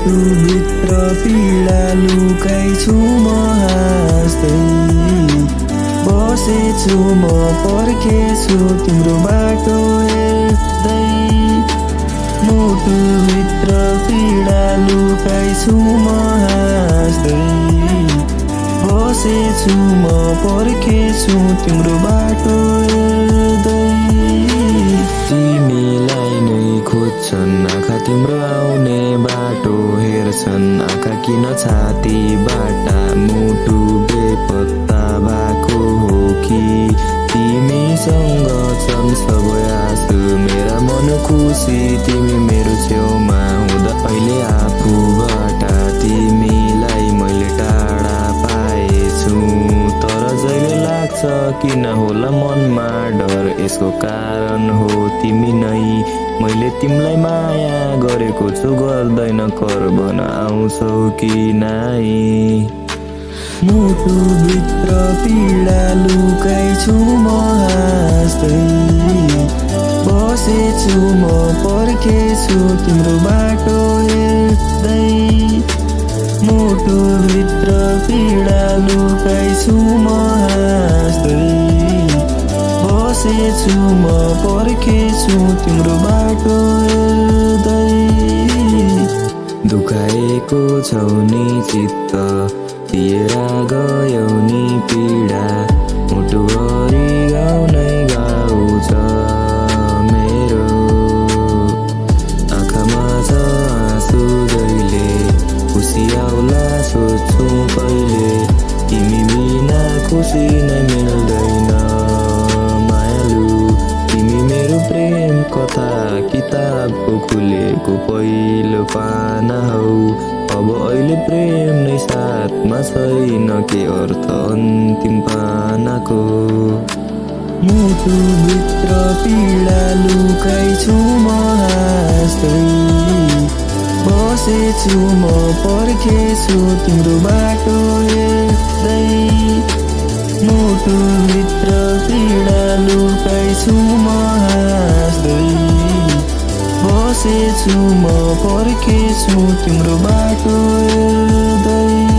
मुटुभित्र पीडा लुकाइछु म हाँस्दै बसेछु म पर्खेछु तिम्रो बाटो हेर्दै मुटुभित्र पीडा लुकाइछु म हाँस्दै बसेछु म पर्खेछु तिम्रो बाटो हेर्दै तिमीलाई नै खोज्छन् आँखा तिम्रो आउने बाटो हेर्छन् आँखा किन छातीबाट मुटु बेपत्ता भएको हो कि तिमीसँग छन् सबै आँसु मेरा मन खुसी तिमी मेरो छेउमा हुँदा अहिले आफूबाट तिमीलाई मैले टाढा पाएछु तर जहिले लाग्छ किन होला मनमा डर यसको कारण हो तिमी नै मैले तिमीलाई माया गरेको छु गर्दैन कर भन आउँछौ कि नाइ मुटुभित्र पीडा लुकाइछु म हाँस्दै बसेछु म पर्खेछु तिम्रो बाटो हेर्दै मुटुभित्र पीडा लुकाइछु म हाँस्दै बसेछु म पर्खेछु तिम्रो बाटो हेर्दै दुखाएको छौ नि चित्त दिएर गयौ नि पीडा मुटुभरि गाउनै गाउँछ मेरो आँखामा छ आँसु जहिले खुसी आउला सोध्छु कहिले तिमी बिना खुसी नै मिल्दैन मायालु तिमी मेरो प्रेम कथा किताबको खुलेको पहिलो पाना हौ अब अहिले प्रेम नै साथमा छैन के अर्थ अन्तिम पानाको मुटुभित्र पीडा लुकाइछु म हाँस्दै बसेछु म पर्खेछु तिम्रो बाटो हेर्दै मुटुभित्र पीडा लुकाइछु म हाँस्दै बसेछु म पर्खेछु तिम्रो बाटो हेर्दै